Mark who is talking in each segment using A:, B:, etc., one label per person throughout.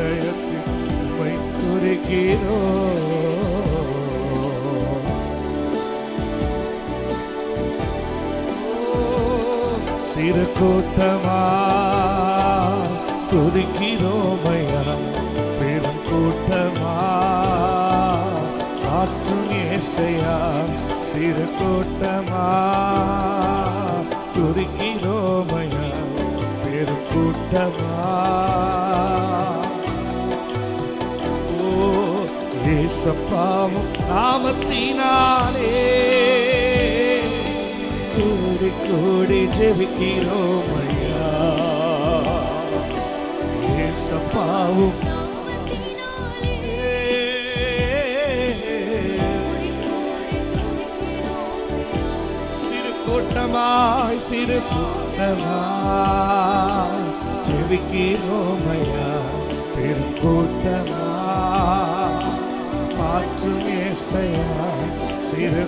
A: உம்மை துதிக்கிறோம். சிறு கூட்டமா துதிக்கிறோமையா, பெரும் கூட்டமா ஆற்றும் இயேசையா. சிறு கூட்டமா துதிக்கிறோமையா, பெரும் கூட்டமா. ஓ இயேசப்பாவும் நாமத்தினாலே கூடி கூடி ஜெபிக்கிறோமையா. இயேசப்பாவும் கூட்டமாய் சிறு கூட்டமாய் ஜெபிக்கிறோமையா, பெரும் கூட்டமாய் மாற்றும் இயேசையா. சிறு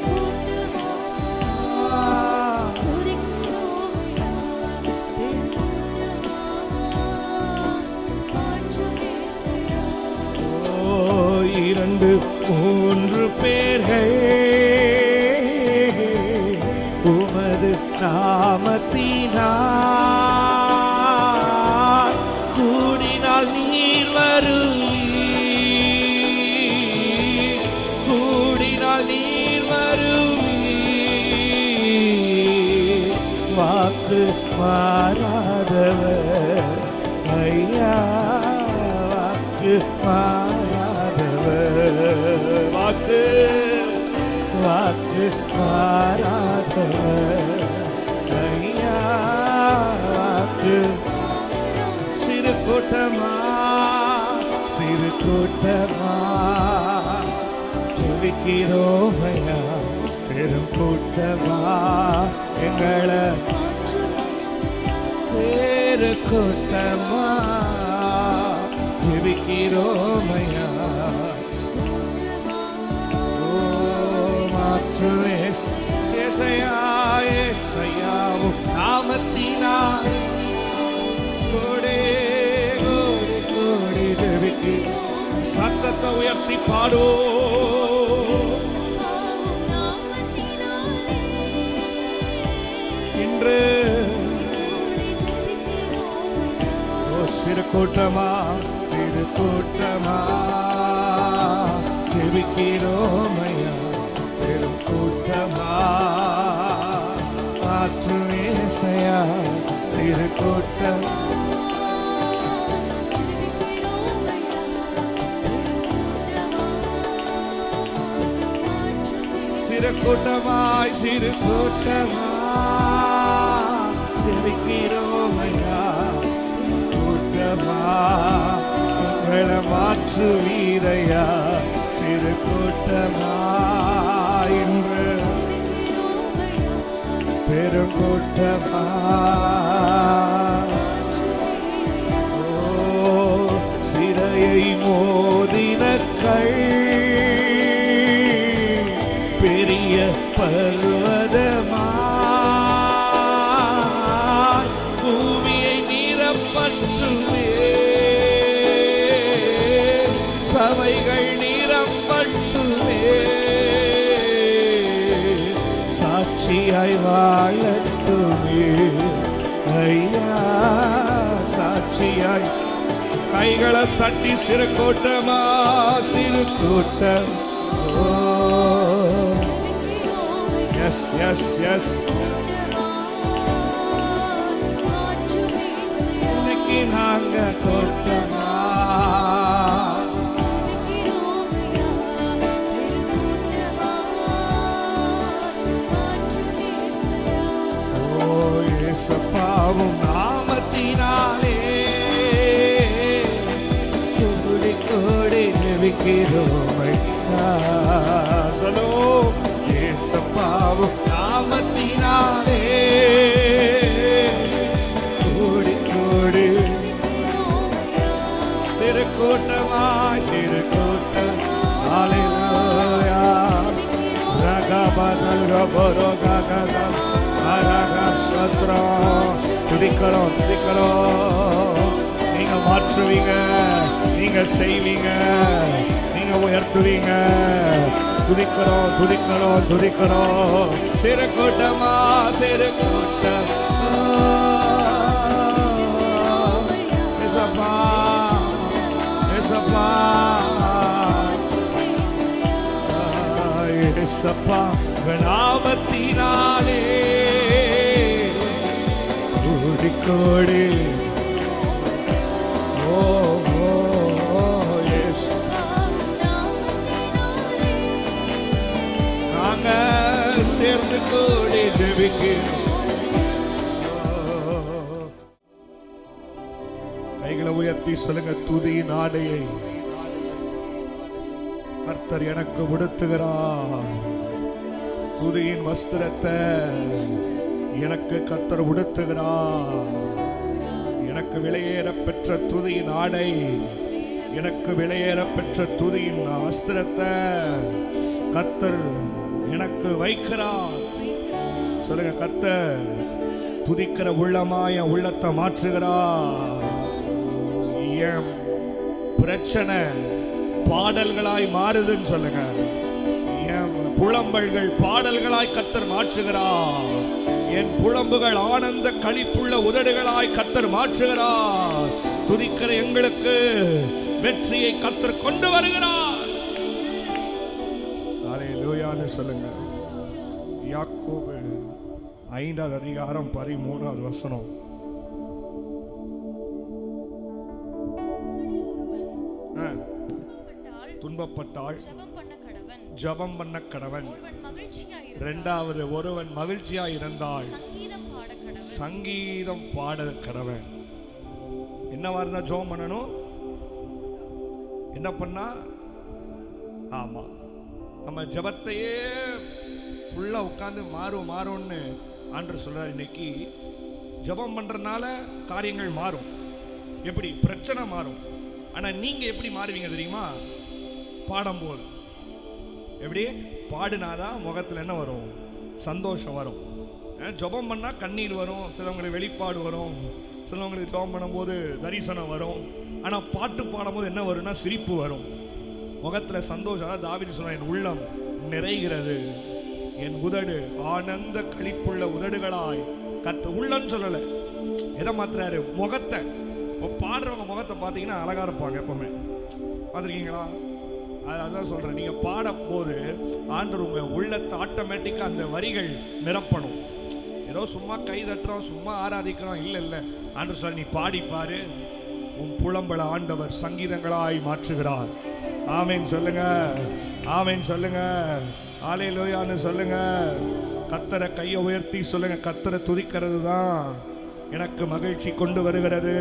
A: இரண்டு மூன்று பேர்கள் உமது நாமத்தினால் கூடினால் நீர் வருவீர், கூடினால் நீர் வருவீர். வாக்கு மாறாதவர் ஐயா, வாக்கு மாறாதவர், வாக்கு வாக்கு மாறாதவர் ஐயா, வாக்கு. சிறு கூட்டமா சிறு கூட்டமா ஜெபிக்கிறோமையா, பெரும் கூட்டமா எங்களை சிறு கூட்டமா ஜெபிக்கிறோமையா. நாமத்தினாலே கோடே கோடி கோடி ஜெபிக்கு சத்தத்தை உயர்த்தி பாடோ. இன்று சிறு கூட்டமா சிறு கூட்டமா ஜெபிக்கிறோமையா, பெரும் கூட்டமா மாற்றும் இயேசையா. சிறு கூட்டம் சிறு கூட்டமாய் சிறு கூட்டமா ஜெபிக்கிறோமையா, கூட்டமா உங்களை மாற்று வீரையா. சிறு கூட்டமா இன்று பெரும் கூட்டமா. ஓ சிறையை மோதினக்கள் பெரிய பர்வதமா பூமியை நிரப்பற்றுமே, சபைகள் நிரப்பற்றுமே. சாட்சியாய் வாழட்டுமே ஐயா, சாட்சியாய். கைகளை தட்டி சிறு கூட்டமா சிறு கூட்டம். ஓ எஸ் எஸ் எஸ் இன்னைக்கு நாங்க கூட்டமா இயேசுப்பாவும் நாமத்தினாலே கூடி கூடி ஜெபிக்கிறோமையா. சலோ இயேசுப்பாவும் நாமத்தினாலே கூடி கூடி சிறு கூட்டமாய் சிறு கூட்டம். ஹல்லேலூயா. ரகபதல் ரபரோ ககதம் அரக சத்ரோ துதிக்கிறோம் துதிக்கிறோம். மாற்றுவீங்க, நீங்க செய்வீங்க, நீங்க உயர்த்துவீங்க. துதிக்கிறோம் துதிக்கிறோம் துதிக்கிறோம். சிறு கூட்டமா சிறு கூட்டம் ஏசப்பா ஏசப்பா ஏசப்பா நாமத்தினாலே கோடி ஓ நாங்க சேர்ந்து கூடி ஜெபிக்கிறோம். கைகளை உயர்த்தி சொல்லுங்க, துதியின் ஆடையை கர்த்தர் எனக்கு உடுத்துகிறார். துதியின் வஸ்திரத்தை எனக்கு கர்த்தர் உடுத்துகிறார். எனக்கு விலையேற பெற்ற துதியின் ஆடை, எனக்கு விலையேற பெற்ற துதியின் வஸ்திரத்தை கர்த்தர் எனக்கு வைக்கிறார். சொல்லுங்க, கர்த்தர் துதிக்கிற உள்ளமாய உள்ளத்தை மாற்றுகிறார். என் பிரச்சனை பாடல்களாய் மாறுதுன்னு சொல்லுங்க. என் புலம்பல்கள் பாடல்களாய் கர்த்தர் மாற்றுகிறார். என் புலம்புகள் ஆனந்த களிப்புள்ள உதடுகளாய் கர்த்தர் மாற்றுகிறார். துதிக்கிற எங்களுக்கு வெற்றியை கர்த்தர் கொண்டு வருகிறார். அல்லேலூயான்னு சொல்லுங்க. யாக்கோபு 5வது அதிகாரம் 13வது வசனம். துன்பப்பட்டால் ஜெபம் பண்ண கடவன். இரண்டாவது, ஒருவன் மகிழ்ச்சியாய் இருந்தால் சங்கீதம் பாட கடவன். என்னவா இருந்தா ஜெபம் பண்ணணும்? என்ன பண்ணா? ஆமா, நம்ம ஜெபத்தையே ஃபுல்லா உட்கார்ந்து மாறும்னு ஆண்டவர் சொல்றார். இன்னைக்கு ஜெபம் பண்றதுனால காரியங்கள் மாறும். எப்படி? பிரச்சனை மாறும். ஆனா நீங்க எப்படி மாறுவீங்க தெரியுமா? பாடும்போது. எப்படி? பாடினாதான் முகத்தில் என்ன வரும்? சந்தோஷம் வரும். ஜெபம் பண்ணால் கண்ணீர் வரும், சிலவங்களுக்கு வெளிப்பாடு வரும், சிலவங்களுக்கு ஜெபம் பண்ணும்போது தரிசனம் வரும். ஆனால் பாட்டு பாடும்போது என்ன வரும்னா சிரிப்பு வரும், முகத்தில் சந்தோஷம். தாவீது சொன்னார், என் உள்ளம் நிறைகிறது, என் உதடு ஆனந்த களிப்புள்ள உதடுகளாய் கத்த. உள்ளன்னு சொல்லலை, எதை மாத்துறாரு? முகத்தை. பாடுறவங்க முகத்தை பார்த்தீங்கன்னா அழகா இருப்பாங்க எப்பவுமே. பார்த்துருக்கீங்களா? அதான் சொல்கிறேன், நீங்கள் பாடும்போது ஆண்டவர் உங்கள் உள்ளத்தை ஆட்டோமேட்டிக்காக அந்த வரிகள் நிரப்பணும். ஏதோ சும்மா கை தட்டுறோம், சும்மா ஆராதிக்கிறோம், இல்லை. ஆண்டவர் சொல்ல, நீ பாடிப்பாரு, உன் புலம்பல ஆண்டவர் சங்கீதங்களாய் மாற்றுகிறார். ஆமேன் சொல்லுங்க, ஆமேன் சொல்லுங்க, அல்லேலூயான்னு சொல்லுங்க. கர்த்தரை கையை உயர்த்தி சொல்லுங்க, கர்த்தரை துதிக்கிறது தான் எனக்கு மகிழ்ச்சி கொண்டு வருகிறது.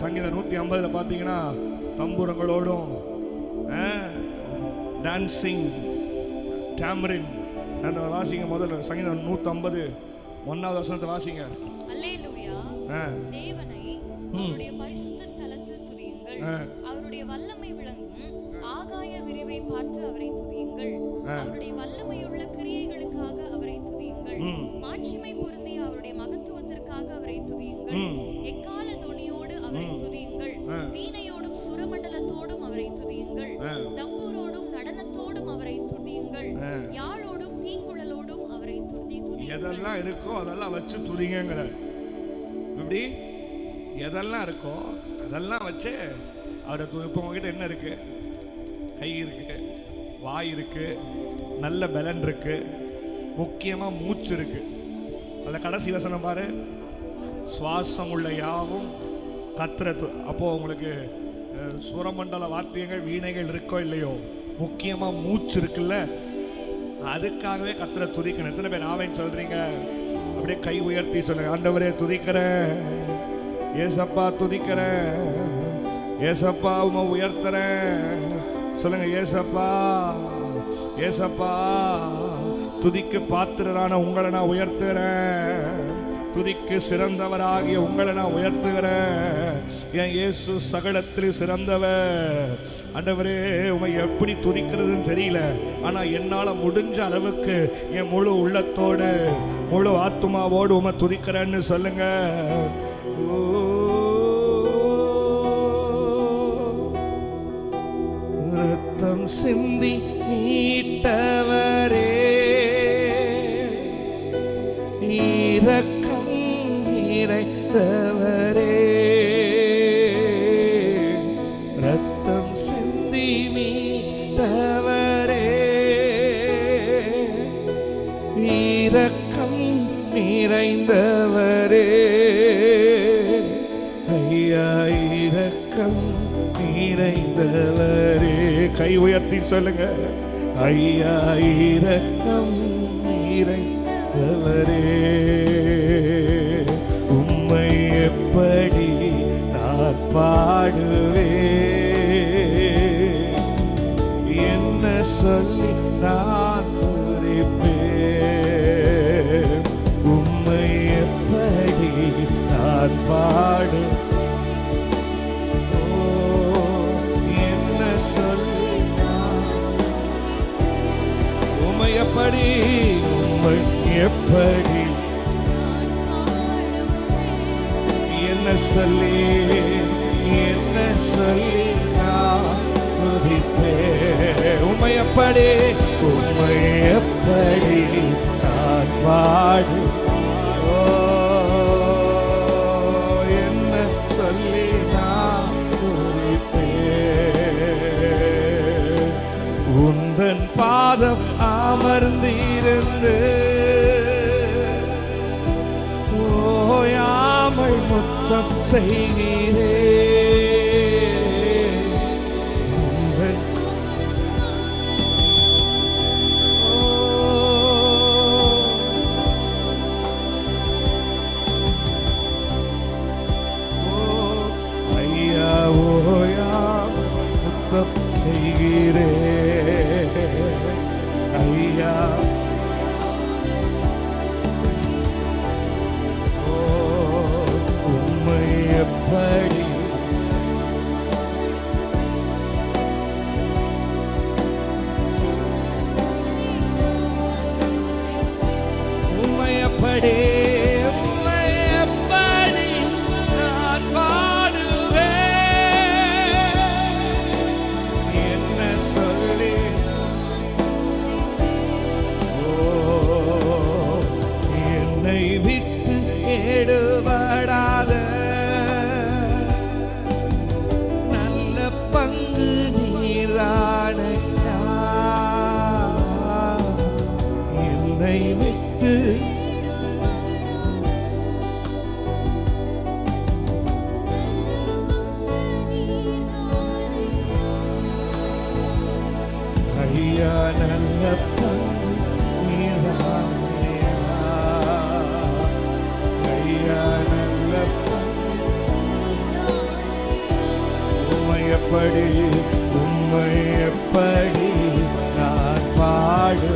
A: சங்கீதம் 150 பார்த்தீங்கன்னா தம்புரங்களோடும் டான்சிங் டாமரின் அந்த வாசிங்க. முதல்ல சங்கீதம் 150 1வது வசனத்தை வாசிங்க.
B: அல்லேலூயா. தேவனை அவருடைய பரிசுத்த ஸ்தலத்தில் துதியுங்கள். அவருடைய வல்லமை விளங்கும் ஆகாய விரிவை பார்த்து அவரை துதியுங்கள். அவருடைய வல்லமையுள்ள கிரியைகளுக்காக அவரை துதியுங்கள். மாட்சிமை பொருந்திய அவருடைய மகத்துவத்திற்காக அவரை துதியுங்கள். எக்கால தொனியோடு அவரை துதியுங்கள். வீணையோடும் சுரமண்டலத்தோடும் அவரை துதியுங்கள். தம்பூரோடும் நடனத்தோடும் அவரை துதியுங்கள். யாழோடும் தீங்குழலோடும் அவரை துதியுங்கள்.
A: எதெல்லாம் இருக்கோ அதெல்லாம் வச்சு துதிங்கங்கற. இப்படி எதெல்லாம் இருக்கோ அதெல்லாம் வச்சு அவரை இப்போ உங்ககிட்ட என்ன இருக்கு? கை இருக்கு, வாய் இருக்கு, நல்ல பலன் இருக்கு, முக்கியமா மூச்சு இருக்கு. அதில் கடைசி வசனம் பாரு, சுவாசம் உள்ள யாவும் கத்திரத்து. அப்போ உங்களுக்கு சுரமண்டல வாத்தியங்கள் வீணைகள் இருக்கோ இல்லையோ, முக்கியமா மூச்சு இருக்குல்ல, அதுக்காகவே கத்திர துதிக்கணும். எத்தனை பேர் ஆவேன்னு சொல்றீங்க? அப்படியே கை உயர்த்தி சொல்லுங்க, ஆண்டவரே துதிக்கிறேன், ஏசப்பா துதிக்கிறேன், ஏசப்பா உமை உயர்த்துறேன். சொல்லுங்க, ஏசப்பா ஏசப்பா துதிக்கு பாத்திரரான உங்களை நான் உயர்த்துகிறேன், துதிக்கு சிறந்தவராகிய உங்களை நான் உயர்த்துகிறேன். என் இயேசு சகலத்தில் சிறந்தவர். ஆண்டவரே உமை எப்படி துதிக்கிறதுன்னு தெரியல, ஆனா என்னால முடிஞ்ச அளவுக்கு என் முழு உள்ளத்தோடு முழு ஆத்துமாவோடு உமை துதிக்கிறேன்னு சொல்லுங்க. சிந்தி மீட்டவரே, இரக்கம் நிறைந்தவரே, ரத்தம் சிந்தி மீட்டவரே, இரக்கம் நிறைந்தவரே, ஐயா இரக்கம் நிறைந்தவரே. கை உயர்த்தி சொல்லுங்க, ஐயா இரக்கம் நிறைந்தவரே. உம்மை எப்படி நான் பாடுவே, என்ன சொல்லி நான் துதிப்பேன். உம்மை எப்படி நான் பாடு, எப்படி உம்மை எப்படி என்ன சொல்லி நான் துதிப்பேன். உம்மை எப்படி நான் பாடு, என்ன சொல்லி நான் துதிப்பேன். உந்தன் பாதம் அமர்ந்திருந்து ஓயாமல் முத்தம் செய்கிறேன். ஐயா ஓயாமல் முத்தம் செய்கிறேன். ஐயா உம்மை எப்படி நான் பாடுவேன், என்ன சொல்லி என்னை விட்டு எடுபடாத நல்ல பங்கு நீரானையா, என்னை விட்டு ஐயா நல்ல பங்கு நீரானையா, ஐயா நல்ல பங்கு. உம்மை எப்படி நான் பாடு,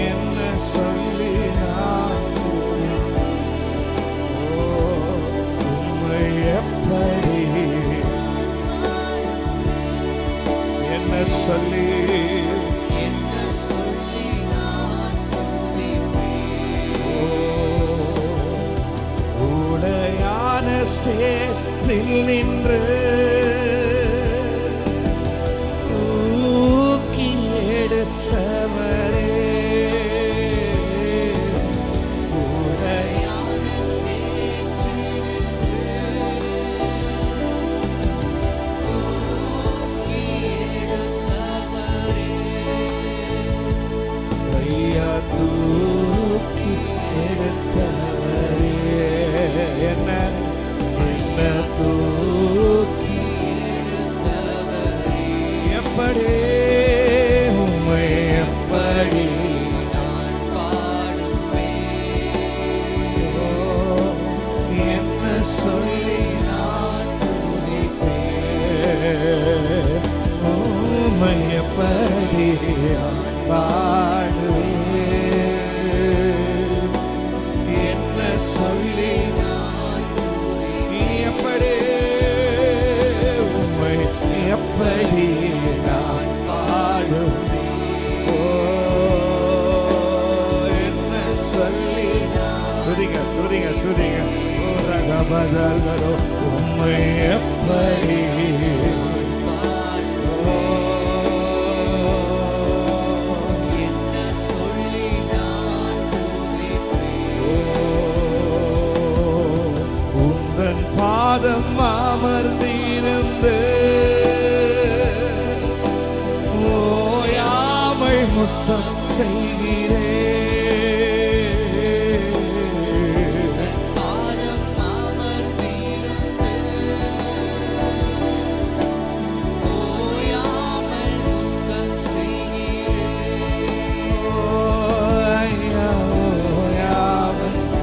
A: என்ன சொல்லி நான் உம்மை எப்படி என்ன சொல்லி உடையான சேற்றில் நின்று தூக்கி எடுத்தவரே, உடையான ஐயா தூக்கி எடுத்தவரே, என்ன தூக்கி எடுத்தவரே. எப்படி உம்மை எப்படி நான் பாடுவேன், என்ன சொல்லி நான் துதிப்பேன். உம்மை எப்படி நான் பாடுவேன், என்ன சொல்லி நான் எப்படி உம்மை எப்படி நான் பாடுவேன். ஓ என்ன சொல்லி துதிங்க. ஓ ரகபதல்களோ உம்மை எப்படி பாதம் அமர்ந்திருந்து ஓயாமல் முத்தம் செய்கிறேன்.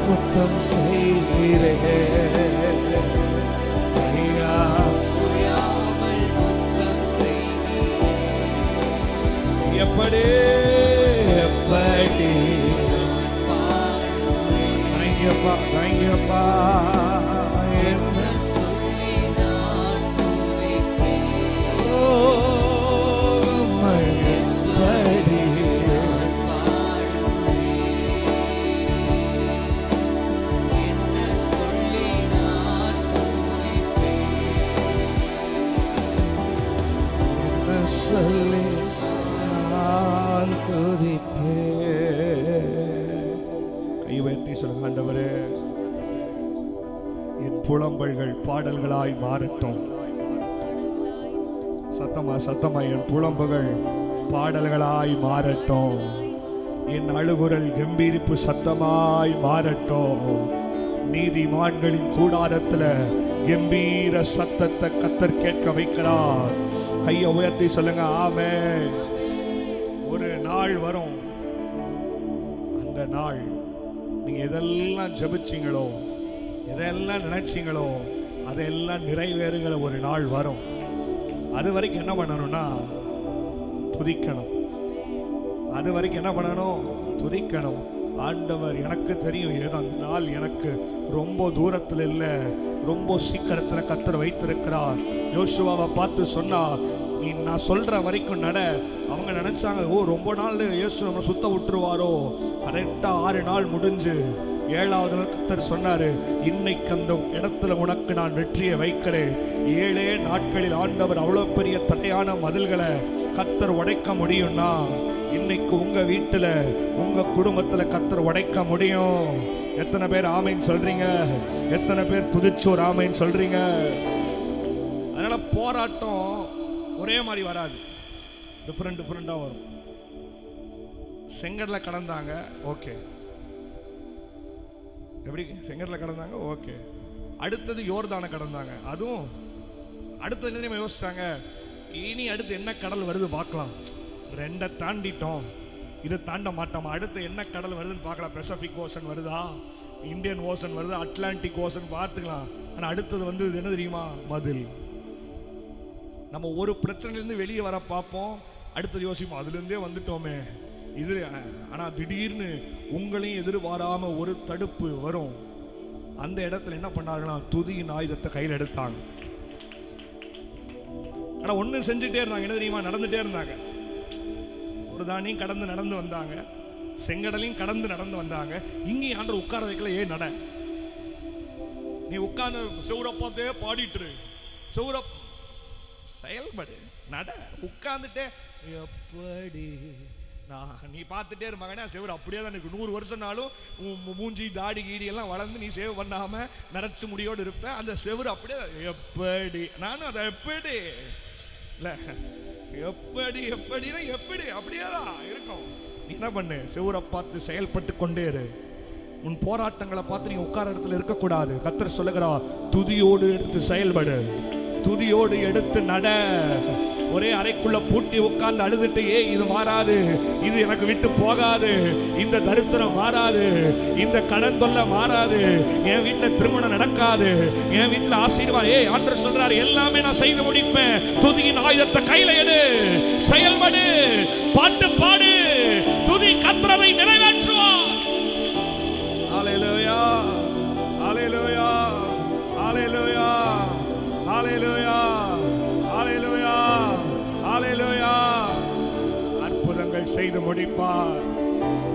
A: முத்தம் செய்கிறேன். எப்படி எப்படி ஐயப்பா ஐயப்பா என்ன சொல்லி நான் எப்படி சொல்லி நான் துதிப்பேன். கை உயர்த்தி சொல்லுங்க, ஆண்டவரே என் புலம்பல்கள் பாடல்களாய் மாறட்டும். சத்தமா சத்தமா என் புலம்புகள் பாடல்களாய் மாறட்டும். என் அழுகுரல் கம்பீரிப்பு சத்தமாய் மாறட்டும். நீதிமான்களின் கூடாரத்துல கம்பீர சத்தத்தை கத்தர் கேட்க வைக்கிறார். கையை உயர்த்தி சொல்லுங்க, ஆமென். ஒரு நாள் வரும், அந்த நாள் நீங்க எதெல்லாம் ஜெபிச்சீங்களோ, எதெல்லாம் நினைச்சீங்களோ அதெல்லாம் நிறைவேறுகிற ஒரு நாள் வரும். அது வரைக்கும் என்ன பண்ணணும்னா துதிக்கணும். அது வரைக்கும் என்ன பண்ணணும்? துதிக்கணும். ஆண்டவர் எனக்கு தெரியும், ஏதோ அந்த நாள் எனக்கு ரொம்ப தூரத்தில் இல்லை, ரொம்ப சீக்கிரத்தில் கத்தர் வைத்திருக்கிறார். யோசுவாவை பார்த்து சொன்னா, நீ நான் சொல்ற வரைக்கும் நட. அவங்க நினைச்சாங்க, ஓ ரொம்ப நாள் இயேசு நம்ம சுத்த விட்டுருவாரோ. கரெக்டா 6 நாள் முடிஞ்சு 7வது நாள் கத்தர் சொன்னாரு, இன்னைக்கு அந்த இடத்துல உனக்கு நான் வெற்றியை வைக்கிறேன். 7 நாட்களில் ஆண்டவர் அவ்வளவு பெரிய தடையான மதில்களை கத்தர் உடைக்க முடியும்னா, இன்னைக்கு உங்க வீட்டுல உங்க குடும்பத்துல கத்தர் உடைக்க முடியும். எத்தனை பேர் ஆமைன்னு சொல்றீங்க? எத்தனை பேர் துதிச்சோர் ஆமைன்னு சொல்றீங்க? அதனால போராட்டம் ஒரே மாதிரி வராது, டிஃப்ரெண்டா வரும். செங்கடல கடந்தாங்க, ஓகே. எப்படி செங்கடல கடந்தாங்க, ஓகே. அடுத்தது யோர்தானை கடந்தாங்க, அதுவும் அடுத்தது என்ன யோசிச்சாங்க? இனி அடுத்து என்ன கடல் வருது பார்க்கலாம். 2 தாண்டிட்டோம், இதை தாண்ட மாட்டோமா? அடுத்து என்ன கடல் வருதுன்னு பார்க்கலாம். பெசிபிக் ஓசன் வருதா, இந்தியன் ஓசன் வருதா, அட்லாண்டிக் ஓசன் பார்த்துக்கலாம். ஆனால் அடுத்தது வந்து என்ன தெரியுமா? மதில். நம்ம ஒரு பிரச்சனையிலேருந்து வெளியே வர பார்ப்போம், அடுத்தது யோசிப்போம், அதுலேருந்தே வந்துட்டோமே இது. ஆனால் திடீர்னு உங்களையும் எதிர்பாராம ஒரு தடுப்பு வரும். அந்த இடத்துல என்ன பண்ணாங்கன்னா, துதியின் ஆயுதத்தை கையில் எடுத்தாங்க. ஆனால் ஒன்று செஞ்சுட்டே இருந்தாங்க, என்ன தெரியுமா? நடந்துட்டே இருந்தாங்க. யோர்தானையும் கடந்து நடந்து வந்தாங்க, செங்கடலையும் கடந்து நடந்து வந்தாங்க. இங்கேயும் ஆண்டவர் உட்கார வைக்கல. ஏன் நட, நீ உட்கார்ந்து செவுரப்பாத்தே பாடிட்டு செவுர செயல்படு, நட. உட்கார்ந்துட்டே எப்படி நீ பார்த்துட்டே இருப்பாங்கன்னா செவரு அப்படியே தான் இருக்கு. 100 வருஷம்னாலும் மூஞ்சி தாடி கீடி எல்லாம் வளர்ந்து நீ சேவ் பண்ணாம நரைச்சு முடியோடு இருப்ப. அந்த செவரு அப்படியே எப்படி, நானும் அதை எப்படி இல்லை எப்படி எப்படின்னா எப்படி அப்படியே தான் இருக்கும். நீ என்ன பண்ணு, செவரை பார்த்து செயல்பட்டு கொண்டே இரு. உன் போராட்டங்களை பார்த்து நீ உட்கார இடத்துல இருக்கக்கூடாது. கர்த்தர் சொல்லுகிறா, துதியோடு எடுத்து செயல்படு, துதியோடு எடுத்து நட. ஒரே அறைக்குள்ள பூட்டி உட்கார்ந்து அழுதுட்டு, இது மாறாது, இது எனக்கு விட்டு போகாது, இந்த தரித்திரம் மாறாது, இந்த கடன் தொல்லை மாறாது, என் வீட்டுல திருமணம் நடக்காது, என் வீட்டுல ஆசீர்வாதம் ஆண்டவர் சொல்றாரு, எல்லாமே நான் செய்து முடிப்பேன். துதியின் ஆயுதத்தை கையில எடு, செயல்படு, பாட்டு பாடு, துதி கர்த்தரை நிறைவேற்றுவார். ஹல்லேலூயா, ஹல்லேலூயா, ஹல்லேலூயா, ஹல்லேலூயா, ஹல்லேலூயா, ஹல்லேலூயா. அற்புதங்கள் செய்து முடிப்பார்,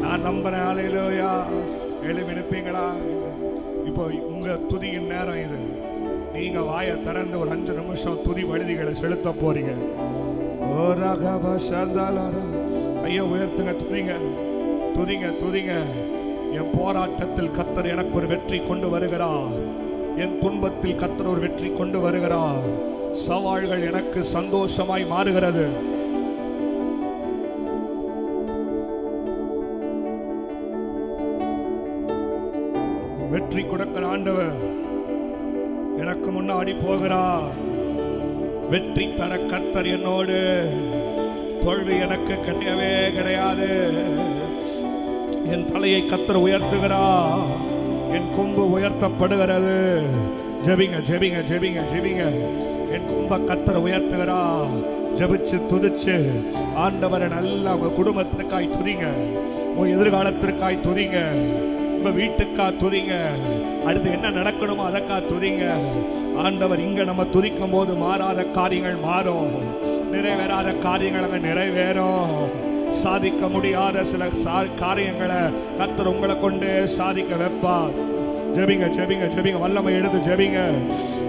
A: நான் நம்புறேன். ஹல்லேலூயா. எழுப்பிடுப்பீங்களா? இப்போ உங்க துதியின் நேரம் இது. நீங்க வாயை திறந்து ஒரு 5 நிமிஷம் துதி வழுதிகளை செலுத்த போறீங்க. கையை உயர்த்துங்க, துதிங்க, துதிங்க, துதிங்க. என் போராட்டத்தில் கர்த்தர் எனக்கு ஒரு வெற்றி கொண்டு வருகிறார். என் துன்பத்தில் கர்த்தர் ஒரு வெற்றி கொண்டு வருகிறார். சவால்கள் எனக்கு சந்தோஷமாய் மாறுகிறது. வெற்றி கொடுக்கிற ஆண்டவர் எனக்கு முன்னாடி போகிறார். வெற்றி தர கர்த்தர் என்னோடு. தோல்வி எனக்கு கிடையவே கிடையாது. என் தலையை கர்த்தர் உயர்த்துகிறார். என் கொம்பு உயர்த்தப்படுகிறது. ஜெபிங்க ஜெபிங்க ஜெபிங்க ஜெபிங்க. என் கொம்ப கர்த்தர் உயர்த்துகிறார். ஜெபிச்சு துதிச்சு ஆண்டவரை நல்லா உங்க குடும்பத்திற்காய் துதிங்க, உங்க எதிர்காலத்திற்காய் துதிங்க, உங்க வீட்டுக்கா துதிங்க. அடுத்து என்ன நடக்கணுமோ அதற்கா துதிங்க. ஆண்டவர் இங்க நம்ம துதிக்கும் போது மாறாத காரியங்கள் மாறும், நிறைவேறாத காரியங்கள் அங்க நிறைவேறும். சாதிக்க முடியாத சில காரியங்களை கர்த்தர் உங்களை கொண்டு சாதிக்க வைப்பார். ஜெபிங்க ஜெபிங்க ஜெபிங்க. வல்லமை எடுத்து ஜெபிங்க.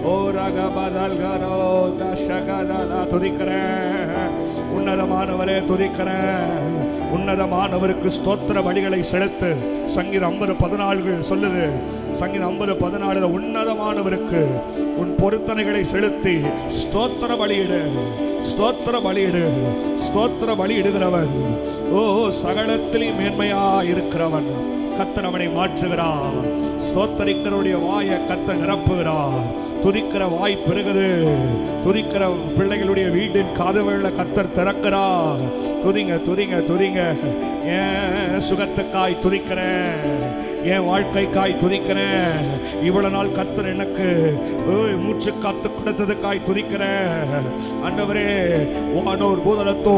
A: ஓ ரகபதல்கரோ கஷகதலா. துதிக்கிறேன் உன்னதமானவரே, துதிக்கிறேன். உன்னதமானவருக்கு ஸ்தோத்திர பலிகளை செலுத்து. சங்கீதம் 50:14 சொல்லுது. சங்கீதம் 50:14 உன்னதமானவருக்கு உன் பொருத்தனைகளை செலுத்தி ஸ்தோத்திர பலியிடு, ஸ்தோத்திர பலியிடு. ஸ்தோத்திர பலியிடுகிறவன் ஓ சகலத்திலே மேன்மையா இருக்கிறவன். கர்த்தர் அவனை மாற்றுகிறார். ஸ்தோத்தரிக்கிறவருடைய வாயை கர்த்தர் நிரப்புகிறார். துதிக்கிற வாய் பெருகுது. துதிக்கிற பிள்ளைகளுடைய வீட்டின் கதவுகளை கர்த்தர் திறக்கிறார். துதிங்க துதிங்க துதிங்க. ஏன் சுகத்துக்காய் துதிக்கிறேன், என் வாழ்க்கைக்காய் துதிக்கிறேன். இவ்வளவு நாள் கர்த்தர் எனக்கு மூச்சு காத்து கொடுத்ததுக்காய் துதிக்கிறேன். ஆண்டவரே, வானோர் பூதலத்தோ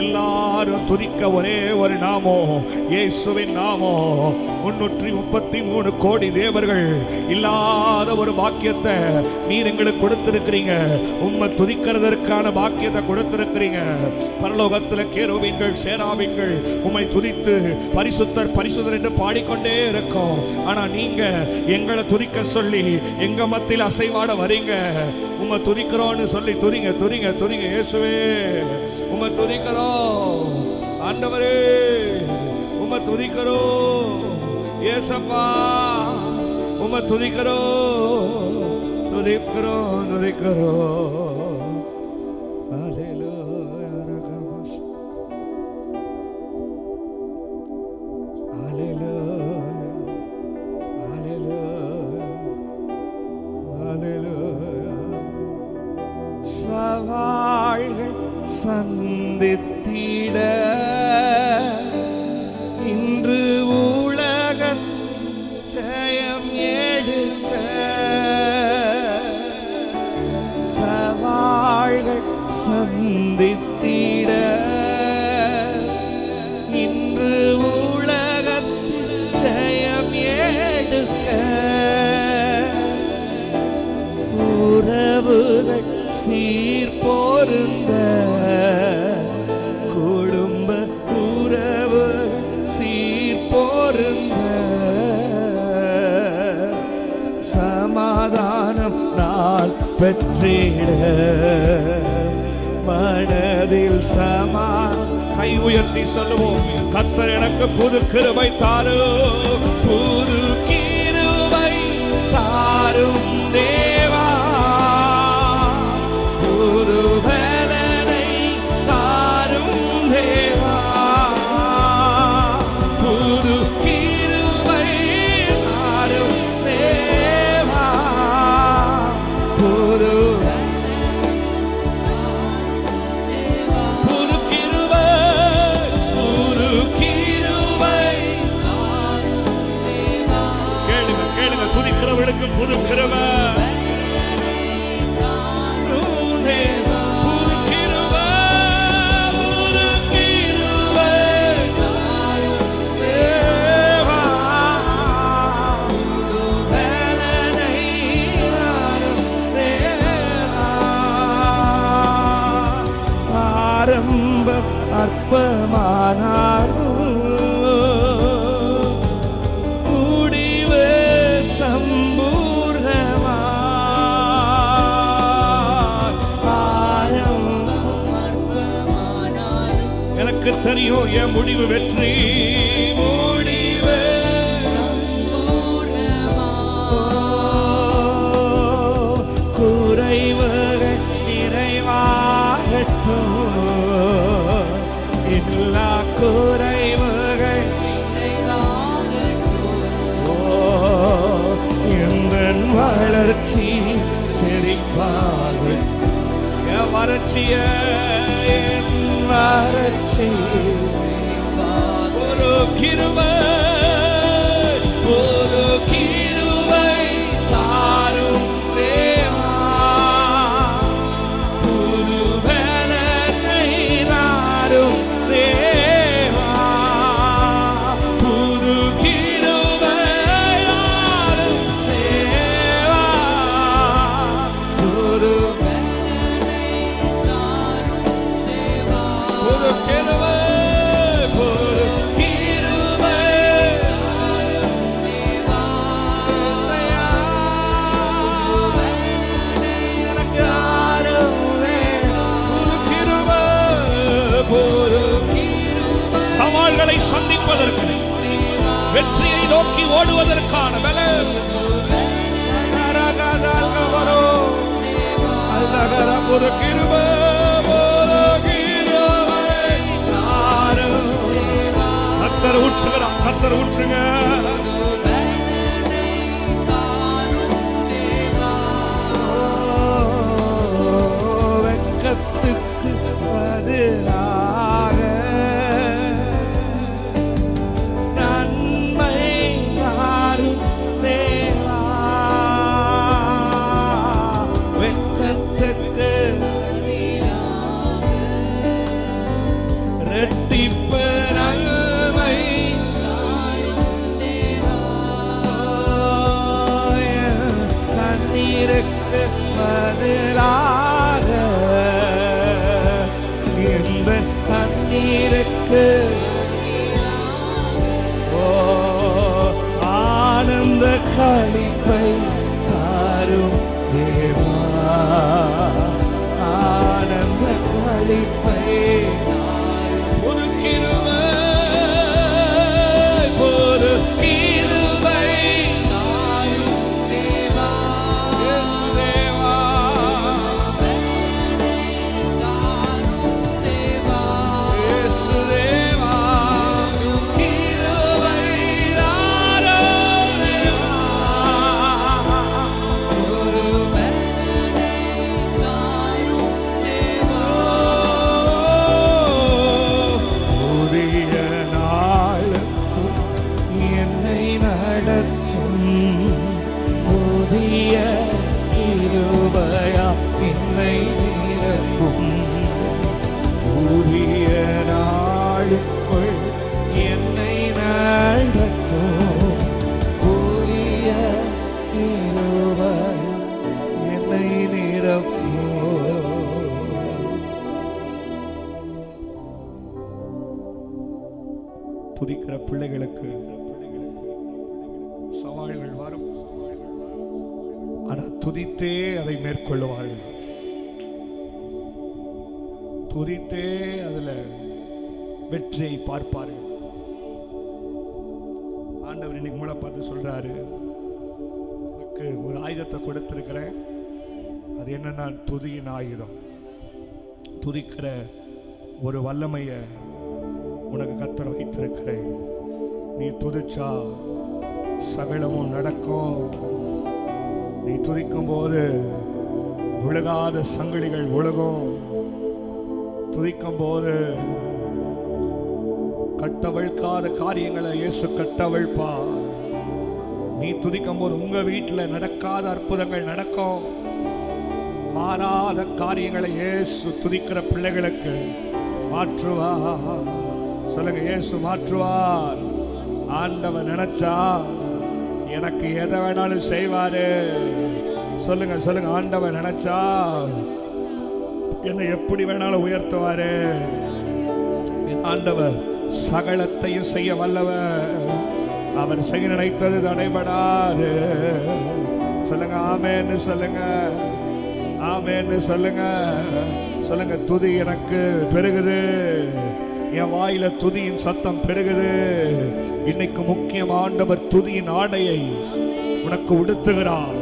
A: எல்லாரும் துதிக்க ஒரே ஒரு நாமம், இயேசுவின் நாமம். 333 கோடி தேவர்கள் இல்லாத ஒரு பாக்கியத்தை நீர் எங்களுக்கு கொடுத்திருக்கிறீங்க. உம்மை துதிக்கிறதற்கான பாக்கியத்தை கொடுத்திருக்கிறீங்க. பரலோகத்தில் கேருபீன்கள் சேராபீன்கள் உம்மை துதித்து பரிசுத்தர் பரிசுத்தர் என்று பாடிக்கொண்டே இருக்கும். ஆனா நீங்க எங்களை துதிக்க சொல்லி எங்க மத்தியில் அசைவாட வரீங்க. உம்மை துதிக்கிறோம்னு சொல்லி துதிங்க துதிங்க துதிங்க. இயேசுவே உம்மை துதிக்கிறோம். ஆண்டவரே உம்மை துதிக்கிறோம். இயேசப்பா உம்மை துதிக்கிறோம் துதிக்கிறோம் துதிக்கிறோம். ஹல்லேலூயா ரகமஸ். ஹல்லேலூயா ஹல்லேலூயா ஹல்லேலூயா. சவால்கள் சந்தித்திட இன்று உலகத் ஜெயம் எடுக்க. சவால்கள் சந்தித்திட இன்று உலகத் ஜெயம் எடுக்க. உறவுகள் சீர்பொருந்த, குடும்ப உறவு சீர்பொருந்த, சமாதானம் நான் பெற்றிட மனதில் கை உயர்த்தி சொல்லுவோம். கர்த்தர் எனக்கு புது கிருபை தாரும், புது கிருபை தாரும் தேவா. புது பலனை தாரும் தேவா. புது கிருபை தாரும் தேவா. புது துதிக்கிறவர்களுக்கு புது கிருபை. ஆரம்ப அற்பமானாரும் தெரியும் என் முடிவு வெற்றி. முடிவு வறட்சிய ஒரு கிருபை தாரும் தேவா, புது பலனை தாரும் தேவா, புது கிருபை தாரும் தேவா, புது பலனை தாரும் தேவா, புது கிருபை சவால்களை சந்திப்பதற்கு, வெற்றியை நோக்கி ஓடுவதற்கான பலம் ஒரு கிருபை, கர்த்தர் ஊற்றுகிறார், கர்த்தர் ஊற்றுங்க. வெட்கத்துக்கு பதிலாக நன்மை தாரும் தேவா, வெட்கத்துக்கு இரட்டிப்பு நன்மை தாரும் தேவா, கண்ணீருக்கு பதிலாக இந்த கண்ணீருக்கு ஆனந்த களிப்பை தாரும் தேவா, ஆனந்த களிப்பை ஒரு கிருபை, ஒரு கிருபை தாரும் தேவா, இயேசு தேவா, இயேசு தேவா, கிருபை தாரும் தேவா, ஒரு பலனை தாரும் தேவா, புதிய நாளுக்கும் என்னை நடத்தும், புதிய கிருபையா என்னை நிரப்பும், புதிய நாளுக்குள் என்னை நடத்தும், புதிய கிருபை என்னை நிரப்பும். துதிக்கிற பிள்ளைகளுக்கு சவால்கள் வரும், ஆனால் துதித்தே அதை மேற்கொள்ளுவார்கள், துதித்தே அதுல வெற்றியை பார்ப்பார்கள். ஆண்டவர் இன்னைக்கு மூளை பார்த்து சொல்றாரு, உனக்கு ஒரு ஆயுதத்தை கொடுத்திருக்கிறேன், அது என்னன்னா துதியின் ஆயுதம். துதிக்கிற ஒரு வல்லமைய உனக்கு கர்த்தர் வைத்திருக்கிறேன். நீ துதிச்சா சகலமும் நடக்கும். நீ துதிக்கும் போது விழுகாத சங்கிலிகள் விழுகும். துதிக்கும் போது கட்டவிழ்க்காத காரியங்களை இயேசு கட்டவிழ்ப்பா. நீ துதிக்கும் போது உங்க வீட்டில் நடக்காத அற்புதங்கள் நடக்கும். மாறாத காரியங்களை இயேசு துதிக்கிற பிள்ளைகளுக்கு மாற்றுவார். சொல்லுங்க, இயேசு மாற்றுவார். ஆண்டவர் நினைச்சா எனக்கு எதை வேணாலும் செய்வாரு. சொல்லுங்க சொல்லுங்க, ஆண்டவர் நினைச்சா என்னை எப்படி வேணாலும் உயர்த்துவாரு. ஆண்டவர் சகலத்தையும் செய்ய வல்லவர். அவர் செய்ய நினைத்தது தடைபடாது. சொல்லுங்க ஆமென்னு சொல்லுங்க, ஆமென்னு சொல்லுங்க. சொல்லுங்க, துதி எனக்கு பெருகுது. என் வாயில துதியின் சத்தம் பெருகுது. இன்னைக்கு முக்கியம், ஆண்டவர் துதியின் ஆடையை உனக்கு உடுத்துகிறார்.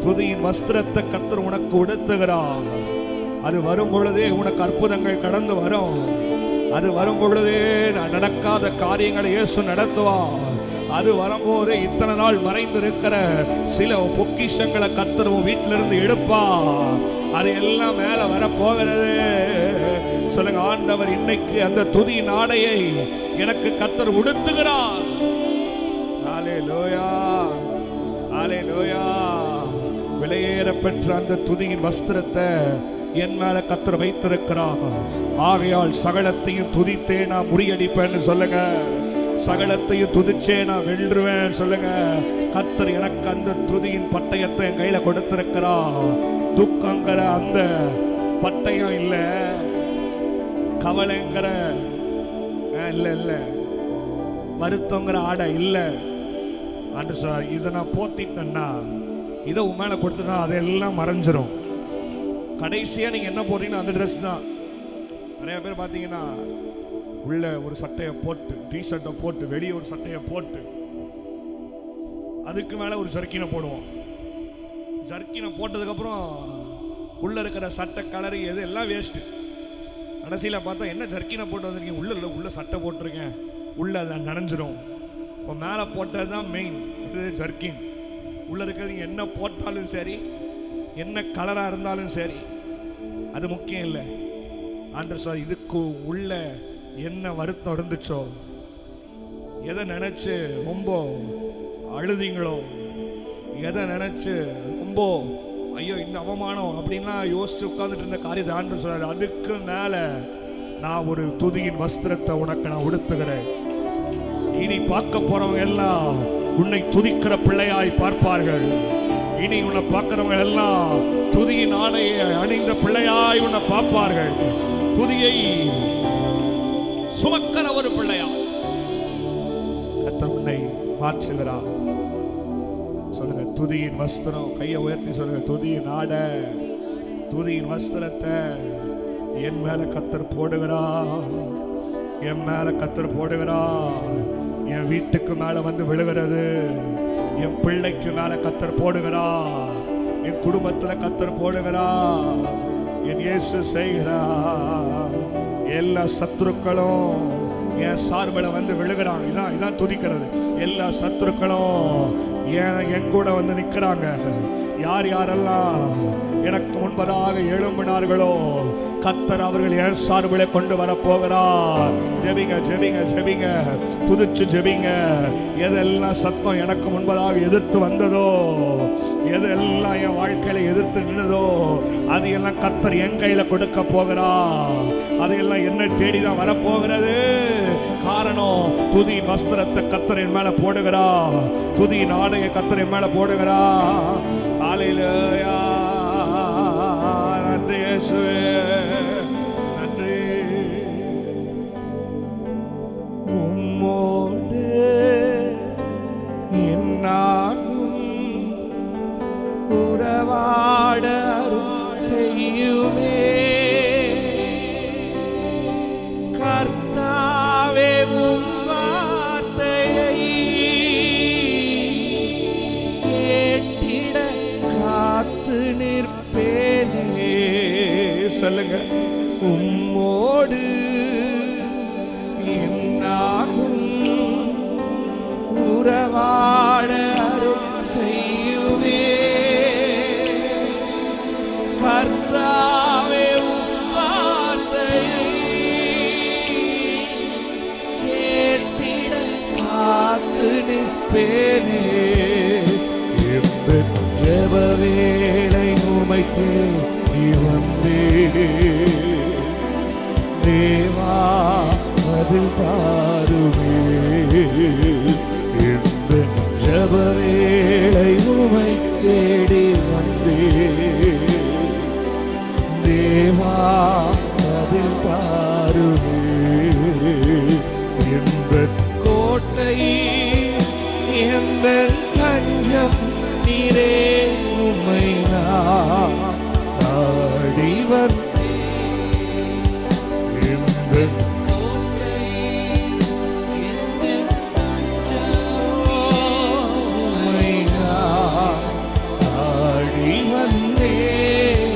A: துதியின் வஸ்திரத்தை கர்த்தர் உனக்கு உடுத்துகிறார். அது வரும் பொழுதே உனக்கு அற்புதங்கள் கடந்து வரும். அது வரும் பொழுதே நடக்காத காரியங்களை இயேசு நடத்துவார். அது வரும்போது இத்தனை நாள் மறைந்திருக்கிற சில பொக்கிஷங்களை கர்த்தர் உன் வீட்டில இருந்து எடுப்பா. அது எல்லாம் மேல வர போகிறது. சொல்லுங்க, ஆண்டவர் இன்னைக்கு அந்த துதியின் ஆடையை எனக்கு கர்த்தர் உடுத்துகிறார். ஹல்லேலூயா, ஹல்லேலூயா. விலையேற பெற்ற அந்த துதியின் வஸ்திரத்தை என் மேல கர்த்தர் வைத்திருக்கிறார். ஆகையால் சகலத்தையும் துதித்தே நான் முறியடிப்பேன்னு சொல்லுங்க. சகலத்தையும் துதிச்சே நான் வென்றுவேன் சொல்லுங்க. கர்த்தர் எனக்கு அந்த துதியின் பட்டயத்தை என் கையில கொடுத்திருக்கிறார். துக்கங்கிற அந்த பட்டயம் இல்ல, கவலைங்கிற இல்ல, வருத்தங்கிற ஆடை இல்ல. அன்று சார் இதை நான் போத்திட்டேன்னா, இதை உன் மேல கொடுத்தனா அதெல்லாம் மறைஞ்சிரும். கடைசியா நீங்க என்ன போடுறீங்கன்னா அந்த ட்ரெஸ் தான். நிறைய பேர் பார்த்தீங்கன்னா உள்ள ஒரு சட்டையை போட்டு, டிஷர்ட்டை போட்டு, வெளியே ஒரு சட்டையை போட்டு, அதுக்கு மேலே ஒரு ஜர்க்கினை போடுவோம். ஜர்க்கினை போட்டதுக்கப்புறம் உள்ள இருக்கிற சட்டை கலர் எது எல்லாம் வேஸ்ட்டு. கடைசியில் பார்த்தா என்ன ஜர்க்கினை போட்டு வந்திருக்கீங்க, உள்ள சட்டை போட்டிருக்கேன், உள்ள அதை நனைஞ்சிரும். இப்போ மேலே போட்டது தான் மெயின். இது ஜர்க்கின். உள்ள இருக்கிறது என்ன போட்டாலும் சரி, என்ன கலராக இருந்தாலும் சரி, அது முக்கியம் இல்லை. ஆண்டவர் சார் இதுக்கு உள்ள என்ன வருத்தம் இருந்துச்சோ, எதை நினைச்சு ரொம்ப அழுதிங்களோ, எதை நினைச்சு ரொம்ப ஐயோ இந்த அவமானம் அப்படின்லாம் யோசிச்சு உட்கார்ந்துட்டு இருந்த காரியத்தை ஆண்டவர் சொல்றாரு, அதுக்கு மேல நான் ஒரு துதியின் வஸ்திரத்தை உனக்கு நான் உடுத்துகிறேன். இனி பார்க்க போறவங்க எல்லாம் உன்னை துதிக்கிற பிள்ளையாய் பார்ப்பார்கள். இனி உன்னை பார்க்கிறவங்க எல்லாம் துதியின் ஆடையை அணிந்த பிள்ளையாய் உன்னை பார்ப்பார்கள். துதியை சுமக்கிற ஒரு பிள்ளையா கர்த்தர் உன்னை மாற்றுகிறார். சொல்லுங்க, துதியின் வஸ்திரம். கையை உயர்த்தி சொல்லுங்க, துதியின் ஆடை, துதியின் வஸ்திரத்தை என் மேல கர்த்தர் போடுகிறார். என் மேல கர்த்தர் போடுகிறார். என் வீட்டுக்கு மேல வந்து விழுகிறது. என் பிள்ளைக்கு மேல கர்த்தர் போடுகிறார். என் குடும்பத்துல கர்த்தர் போடுகிறார். என் இயேசு செய்கிறார். எல்லா சத்துருக்களும் என் சார்பில் வந்து விழுகிறாங்க. இதான் துதிக்கிறது. எல்லா சத்துருக்களும் என் கூட வந்து நிற்கிறாங்க. யார் யாரெல்லாம் எனக்கு முன்பதாக எழும்பினார்களோ கர்த்தர் அவர்கள் என் சார்பிலே கொண்டு வர போகிறார். ஜெபிங்க, ஜெபிங்க, ஜெபிங்க, துதிச்சு ஜெபிங்க. எதெல்லாம் சத்தம் எனக்கு முன்பதாக எதிர்த்து வந்ததோ, எதெல்லாம் என் வாழ்க்கையில எதிர்த்து நின்னதோ, அதையெல்லாம் கர்த்தர் என் கையில கொடுக்க போகிறார். அதையெல்லாம் என்ன தேடிதான் வரப்போகிறது. காரணம், துதியின் வஸ்திரத்தை கர்த்தர் என் மேல போடுகிறார். துதியின் ஆடையை கர்த்தர் என் மேல போடுகிறார். ஹல்லேலூயா. நன்றி இயேசுவே, நன்றி. உம்மோடு என்னாலும் உறவாட செய்யுமே கர்த்தாவே. உம் வார்த்தையை கேட்டிட காத்து நிற்பேனே. சொல்லுங்க, உம்மோடு என்னாகும் உறவாட செய்யுமே கர்த்தாவே. உம் வார்த்தையை கேட்டிட காத்து நிற்பேனே. ஜெப வேளை உமைக்கு வந்தே தேவா பதில் தாருமே. ஜெப வேளை உமை தேடி வந்தே தேவா பதில் தாருமே. என்பன் கோட்டை என்பன் தஞ்சம் நீரே. உம்மை நாடி வந்தேன். என்பன் கோட்டை என்பன் தஞ்சம் உம்மை நாடி வந்தேன்.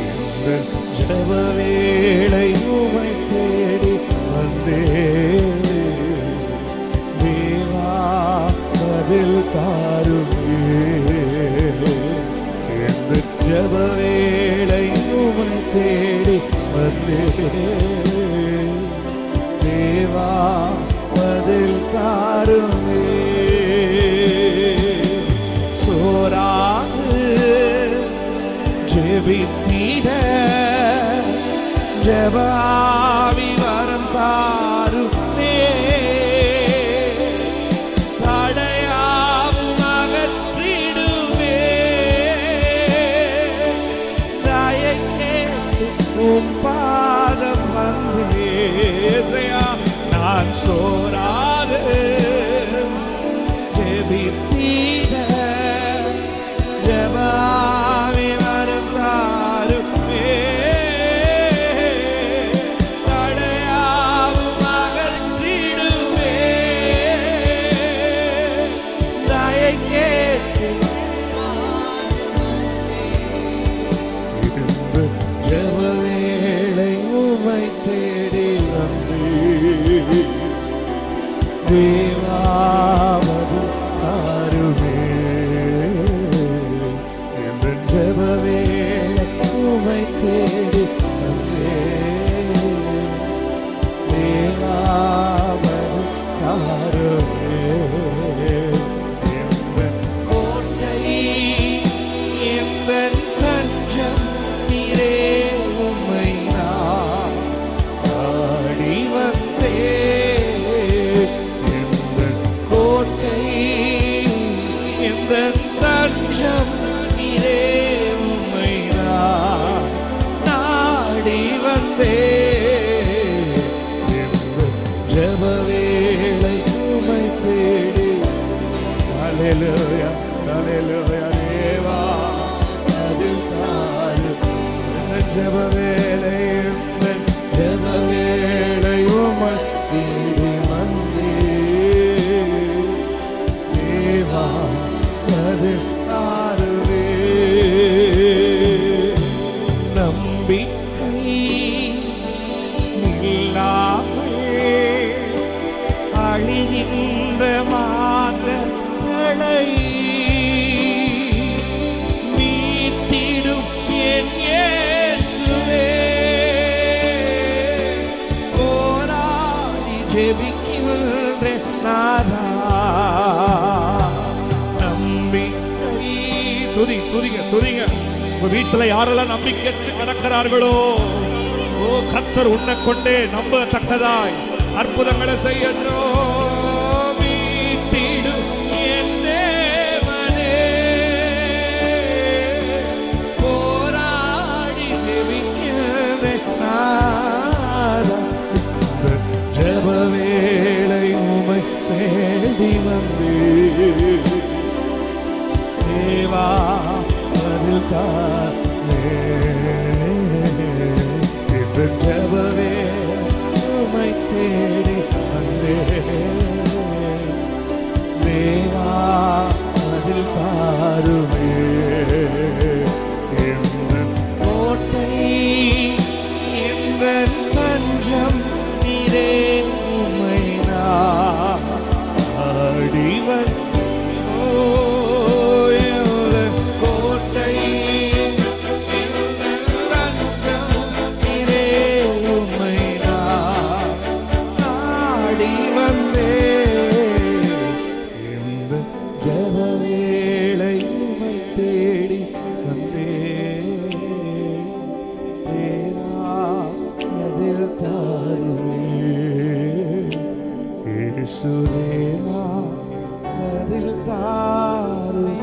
A: என்பன் ஜெப வேளை உம்மை தேடி வந்தேன் தேவா பதில் தாருமே. இந்த ஜெப வேளை உம்மை தேடி வந்தேன். தேவா பதில் தாருமே. சோராது ஜெபித்திட ஜெப ஆவி வரம் தாருமே. தடையாவும் அகற்றிடுமே. தயை கேட்டு உம் பாதம் வந்தேசையா. நான் சோராது ஜெபித்திட ஜெப ஆவி வரம் தாருமே. தடையாவும் அகற்றிடுமே. தயை கேட்டு இருந்து ஜெப வேளை உம்மை தேடி வந்தேன். தேவாவது தாருமே. என்று ஜெப வேளை உம்மை தேடி வந்தேன். தேவாவது தாருமே. எந்தன் கோட்டை எந்தன் தஞ்சம் நீரே. உம்மை நான் நாடி வந்தேன். எந்தன் கோட்டை எந்தன் தஞ்சம் நீரே. உம்மை நான் நாடி வந்தேன். எந்தன் ஜெப வேளை உம்மை தேடி. ஹல்லேலூயா ஹல்லேலூயா. தேவா பதில் தாருமே. ஜெப வேளை எந்தன் ஜெப வேளை உம்மை தேடி வந்தேன். தேவா பதில் தாருமே. நம்பிக்கை இல்லாமல் அழிகின்ற மாற்றங்களை மீட்டிடும் என் இயேசுவே. போராடி ஜெபிக்கின்ற நாதா. நம்பிக்கை துதிங்க. உங்க வீட்டுல யாரெல்லாம் நம்பிக்கையற்று கிடக்கிறார்களோ, ஓ கர்த்தர் உன்னை கொண்டே நம்பத்தக்கதாய் அற்புதங்களை செய்யணும். மீட்டிடும் என் தேவனே. போராடி ஜெபிக்கின்ற நாதா. இந்த ஜெப வேளை உம்மை தேடி வந்தேன். தேவா பதில் தாருமே. இந்த ஜெப வேளை உம்மை தேடி வந்தேன். தேவா பதில் தாருமே. எந்தன் கோட்டை எந்தன் தஞ்சம் நீரே. உம்மை நான் நாடி வந்தேன். கோட்டை எந்தன் தஞ்சம் நீரே. உம்மை நான் நாடி வந்தேன். இந்த ஜெப வேளை உம்மை தேடி வந்தேன். தேவா பதில் தாருமே. இயேசுவே பதில் தாருமே.